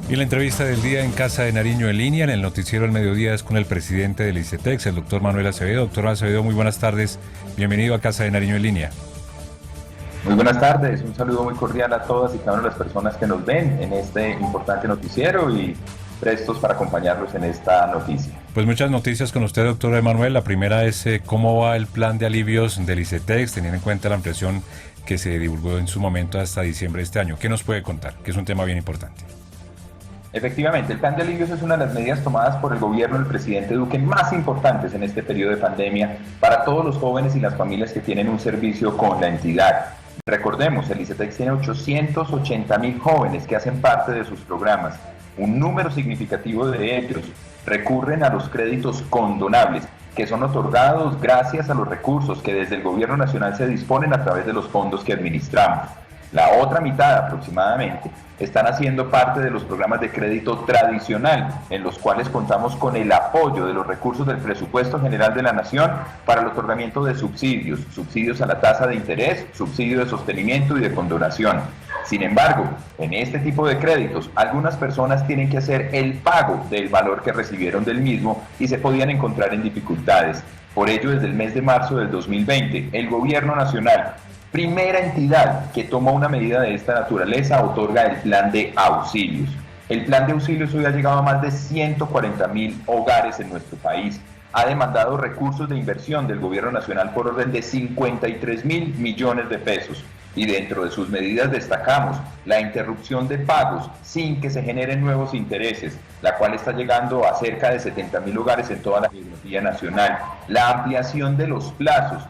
Y la entrevista del día en Casa de Nariño en línea, en el noticiero del mediodía, es con el presidente del ICETEX, el doctor Manuel Acevedo. Doctor Acevedo, muy buenas tardes. Bienvenido a Casa de Nariño en línea. Muy buenas tardes, un saludo muy cordial a todas y cada una de las personas que nos ven en este importante noticiero y prestos para acompañarlos en esta noticia. Pues muchas noticias con usted, doctor Emanuel. La primera es cómo va el plan de alivios del ICETEX, teniendo en cuenta la ampliación que se divulgó en su momento hasta diciembre de este año. ¿Qué nos puede contar? Que es un tema bien importante. Efectivamente, el plan de alivios es una de las medidas tomadas por el gobierno del presidente Duque más importantes en este periodo de pandemia para todos los jóvenes y las familias que tienen un servicio con la entidad. Recordemos, el ICETEX tiene 880.000 jóvenes que hacen parte de sus programas. Un número significativo de ellos recurren a los créditos condonables, que son otorgados gracias a los recursos que desde el gobierno nacional se disponen a través de los fondos que administramos. La otra mitad aproximadamente están haciendo parte de los programas de crédito tradicional, en los cuales contamos con el apoyo de los recursos del presupuesto general de la Nación para el otorgamiento de subsidios, subsidios a la tasa de interés, subsidio de sostenimiento y de condonación. Sin embargo, en este tipo de créditos, algunas personas tienen que hacer el pago del valor que recibieron del mismo y se podían encontrar en dificultades. Por ello, desde el mes de marzo del 2020, el Gobierno Nacional, primera entidad que toma una medida de esta naturaleza, otorga el plan de auxilios. El plan de auxilios hoy ha llegado a más de 140.000 hogares en nuestro país. Ha demandado recursos de inversión del gobierno nacional por orden de 53.000 millones de pesos. Y dentro de sus medidas destacamos la interrupción de pagos sin que se generen nuevos intereses, la cual está llegando a cerca de 70.000 hogares en toda la geografía nacional. La ampliación de los plazos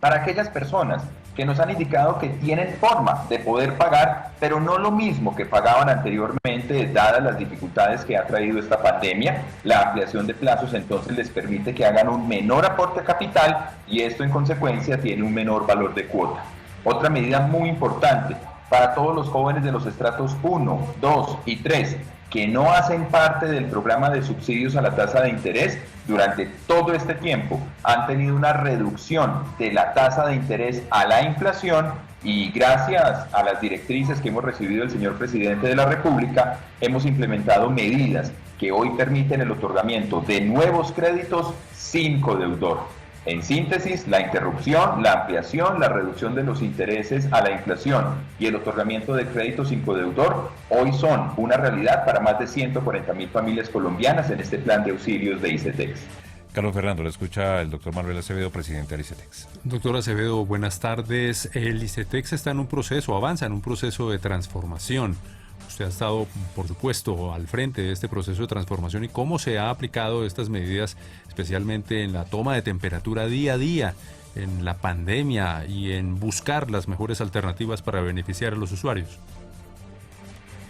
para aquellas personas que nos han indicado que tienen forma de poder pagar, pero no lo mismo que pagaban anteriormente, dadas las dificultades que ha traído esta pandemia. La ampliación de plazos entonces les permite que hagan un menor aporte a capital y esto en consecuencia tiene un menor valor de cuota. Otra medida muy importante para todos los jóvenes de los estratos 1, 2 y 3 que no hacen parte del programa de subsidios a la tasa de interés, durante todo este tiempo han tenido una reducción de la tasa de interés a la inflación y gracias a las directrices que hemos recibido del señor presidente de la República, hemos implementado medidas que hoy permiten el otorgamiento de nuevos créditos sin codeudor. En síntesis, la interrupción, la ampliación, la reducción de los intereses a la inflación y el otorgamiento de créditos sin codeudor hoy son una realidad para más de 140.000 familias colombianas en este plan de auxilios de ICETEX. Carlos Fernando, lo escucha el doctor Manuel Acevedo, presidente del ICETEX. Doctor Acevedo, buenas tardes. El ICETEX está en un proceso, avanza en un proceso de transformación. Usted ha estado, por supuesto, al frente de este proceso de transformación y cómo se ha aplicado estas medidas, especialmente en la toma de temperatura día a día, en la pandemia y en buscar las mejores alternativas para beneficiar a los usuarios.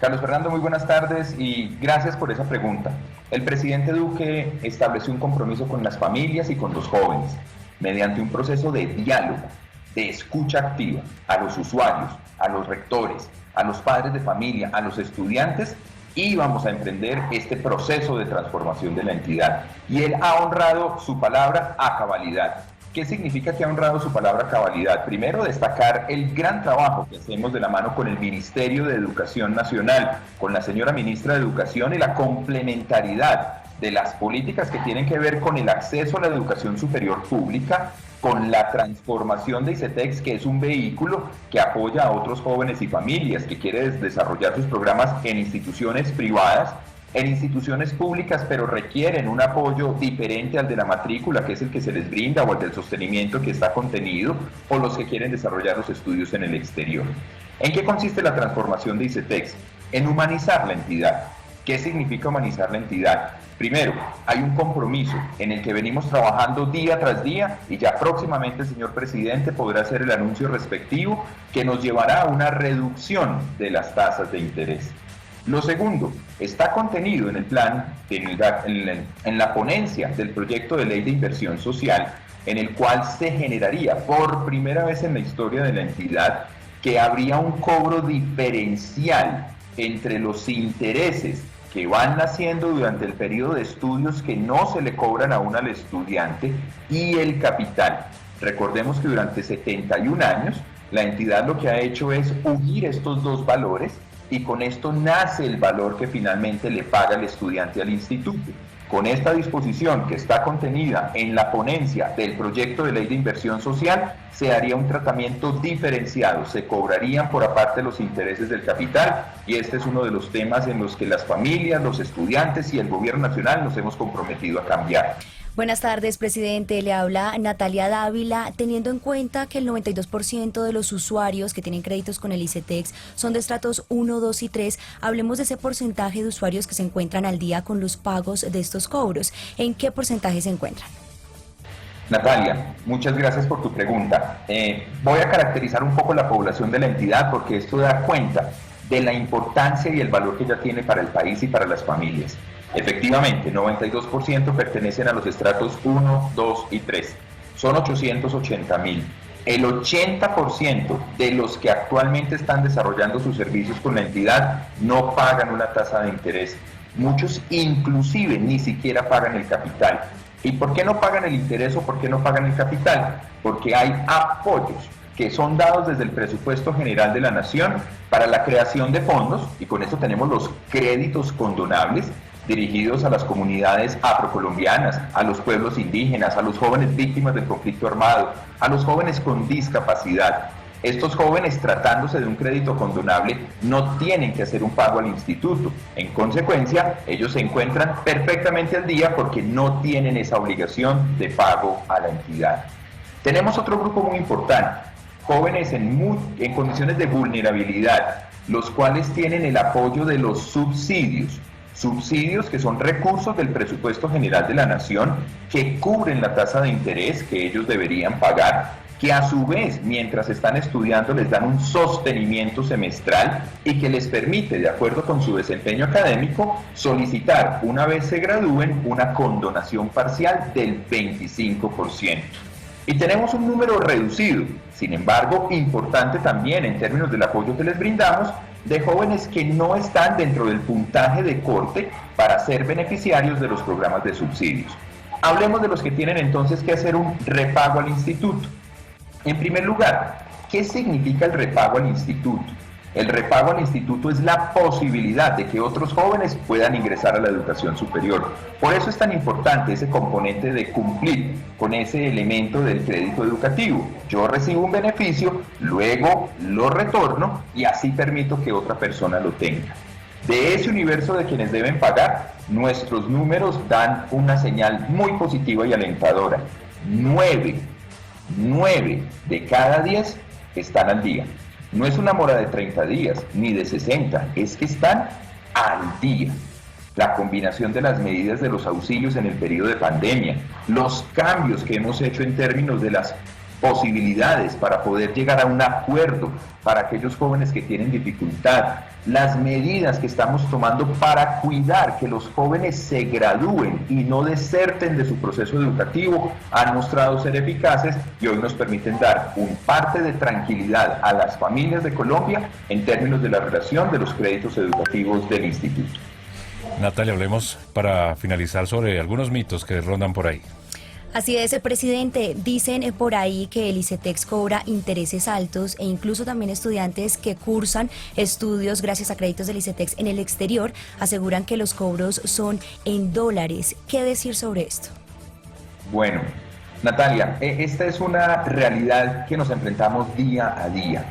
Carlos Fernando, muy buenas tardes y gracias por esa pregunta. El presidente Duque estableció un compromiso con las familias y con los jóvenes, mediante un proceso de diálogo, de escucha activa a los usuarios, a los rectores, a los padres de familia, a los estudiantes, y vamos a emprender este proceso de transformación de la entidad. Y él ha honrado su palabra a cabalidad. ¿Qué significa que ha honrado su palabra a cabalidad? Primero, destacar el gran trabajo que hacemos de la mano con el Ministerio de Educación Nacional, con la señora ministra de Educación y la complementariedad de las políticas que tienen que ver con el acceso a la educación superior pública, con la transformación de ICETEX, que es un vehículo que apoya a otros jóvenes y familias, que quiere desarrollar sus programas en instituciones privadas, en instituciones públicas, pero requieren un apoyo diferente al de la matrícula, que es el que se les brinda, o el del sostenimiento que está contenido, o los que quieren desarrollar los estudios en el exterior. ¿En qué consiste la transformación de ICETEX? En humanizar la entidad. ¿Qué significa humanizar la entidad? Primero, hay un compromiso en el que venimos trabajando día tras día y ya próximamente el señor presidente podrá hacer el anuncio respectivo que nos llevará a una reducción de las tasas de interés. Lo segundo, está contenido en el plan, en la ponencia del proyecto de ley de inversión social, en el cual se generaría por primera vez en la historia de la entidad que habría un cobro diferencial entre los intereses que van naciendo durante el periodo de estudios que no se le cobran aún al estudiante y el capital. Recordemos que durante 71 años la entidad lo que ha hecho es unir estos dos valores y con esto nace el valor que finalmente le paga el estudiante al instituto. Con esta disposición que está contenida en la ponencia del proyecto de ley de inversión social, se haría un tratamiento diferenciado, se cobrarían por aparte los intereses del capital, y este es uno de los temas en los que las familias, los estudiantes y el gobierno nacional nos hemos comprometido a cambiar. Buenas tardes, presidente. Le habla Natalia Dávila. Teniendo en cuenta que el 92% de los usuarios que tienen créditos con el ICETEX son de estratos 1, 2 y 3, hablemos de ese porcentaje de usuarios que se encuentran al día con los pagos de estos cobros. ¿En qué porcentaje se encuentran? Natalia, muchas gracias por tu pregunta. Voy a caracterizar un poco la población de la entidad porque esto da cuenta de la importancia y el valor que ella tiene para el país y para las familias. Efectivamente, 92% pertenecen a los estratos 1, 2 y 3. Son 880,000. El 80% de los que actualmente están desarrollando sus servicios con la entidad no pagan una tasa de interés. Muchos inclusive ni siquiera pagan el capital. ¿Y por qué no pagan el interés o por qué no pagan el capital? Porque hay apoyos que son dados desde el presupuesto general de la Nación para la creación de fondos, y con esto tenemos los créditos condonables, dirigidos a las comunidades afrocolombianas, a los pueblos indígenas, a los jóvenes víctimas del conflicto armado, a los jóvenes con discapacidad. Estos jóvenes, tratándose de un crédito condonable, no tienen que hacer un pago al instituto. En consecuencia, ellos se encuentran perfectamente al día porque no tienen esa obligación de pago a la entidad. Tenemos otro grupo muy importante, jóvenes en condiciones de vulnerabilidad, los cuales tienen el apoyo de los subsidios que son recursos del presupuesto general de la Nación que cubren la tasa de interés que ellos deberían pagar, que a su vez, mientras están estudiando, les dan un sostenimiento semestral y que les permite, de acuerdo con su desempeño académico, solicitar, una vez se gradúen, una condonación parcial del 25%. Y tenemos un número reducido, sin embargo, importante también en términos del apoyo que les brindamos, de jóvenes que no están dentro del puntaje de corte para ser beneficiarios de los programas de subsidios. Hablemos de los que tienen entonces que hacer un repago al instituto. En primer lugar, ¿qué significa el repago al instituto? El repago al instituto es la posibilidad de que otros jóvenes puedan ingresar a la educación superior. Por eso es tan importante ese componente de cumplir con ese elemento del crédito educativo. Yo recibo un beneficio, luego lo retorno y así permito que otra persona lo tenga. De ese universo de quienes deben pagar, nuestros números dan una señal muy positiva y alentadora. 9 de cada 10 están al día. No es una mora de 30 días, ni de 60, es que están al día. La combinación de las medidas de los auxilios en el periodo de pandemia, los cambios que hemos hecho en términos de las posibilidades para poder llegar a un acuerdo para aquellos jóvenes que tienen dificultad, las medidas que estamos tomando para cuidar que los jóvenes se gradúen y no deserten de su proceso educativo, han mostrado ser eficaces y hoy nos permiten dar un parte de tranquilidad a las familias de Colombia en términos de la relación de los créditos educativos del instituto. Natalia, hablemos para finalizar sobre algunos mitos que rondan por ahí. Así es, presidente. Dicen por ahí que el ICETEX cobra intereses altos e incluso también estudiantes que cursan estudios gracias a créditos del ICETEX en el exterior aseguran que los cobros son en dólares. ¿Qué decir sobre esto? Bueno, Natalia, esta es una realidad que nos enfrentamos día a día.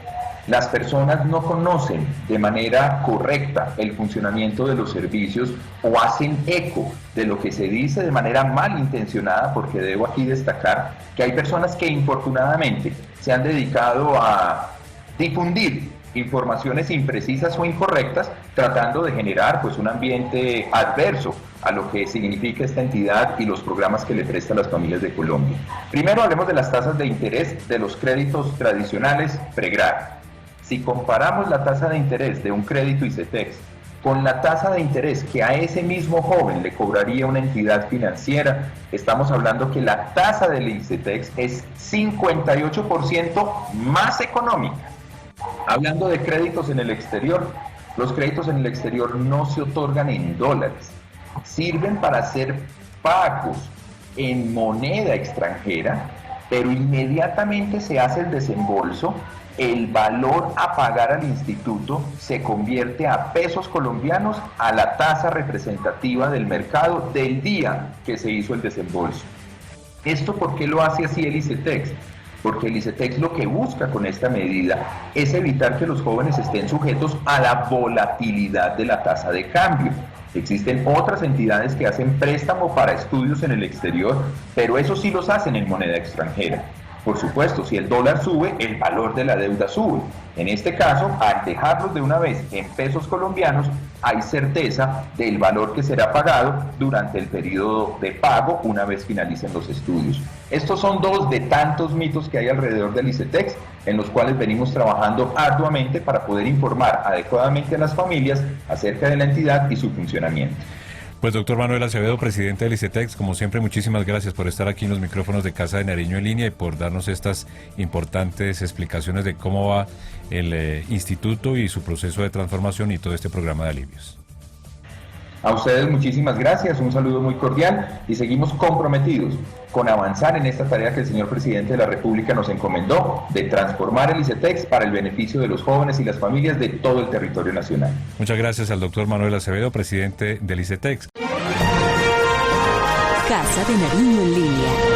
Las personas no conocen de manera correcta el funcionamiento de los servicios o hacen eco de lo que se dice de manera malintencionada, porque debo aquí destacar que hay personas que infortunadamente se han dedicado a difundir informaciones imprecisas o incorrectas, tratando de generar pues un ambiente adverso a lo que significa esta entidad y los programas que le presta a las familias de Colombia. Primero hablemos de las tasas de interés de los créditos tradicionales pregrado. Si comparamos la tasa de interés de un crédito ICETEX con la tasa de interés que a ese mismo joven le cobraría una entidad financiera, estamos hablando que la tasa del ICETEX es 58% más económica. Hablando de créditos en el exterior, los créditos en el exterior no se otorgan en dólares, sirven para hacer pagos en moneda extranjera, pero inmediatamente se hace el desembolso, el valor a pagar al instituto se convierte a pesos colombianos a la tasa representativa del mercado del día que se hizo el desembolso. ¿Esto por qué lo hace así el ICETEX? Porque el ICETEX lo que busca con esta medida es evitar que los jóvenes estén sujetos a la volatilidad de la tasa de cambio. Existen otras entidades que hacen préstamo para estudios en el exterior, pero eso sí los hacen en moneda extranjera. Por supuesto, si el dólar sube, el valor de la deuda sube. En este caso, al dejarlos de una vez en pesos colombianos, hay certeza del valor que será pagado durante el periodo de pago una vez finalicen los estudios. Estos son dos de tantos mitos que hay alrededor del ICETEX, en los cuales venimos trabajando arduamente para poder informar adecuadamente a las familias acerca de la entidad y su funcionamiento. Pues doctor Manuel Acevedo, presidente del ICETEX, como siempre, muchísimas gracias por estar aquí en los micrófonos de Casa de Nariño en línea y por darnos estas importantes explicaciones de cómo va el instituto y su proceso de transformación y todo este programa de alivios. A ustedes muchísimas gracias, un saludo muy cordial y seguimos comprometidos con avanzar en esta tarea que el señor presidente de la República nos encomendó de transformar el ICETEX para el beneficio de los jóvenes y las familias de todo el territorio nacional. Muchas gracias al doctor Manuel Acevedo, presidente del ICETEX. Casa de Nariño en línea.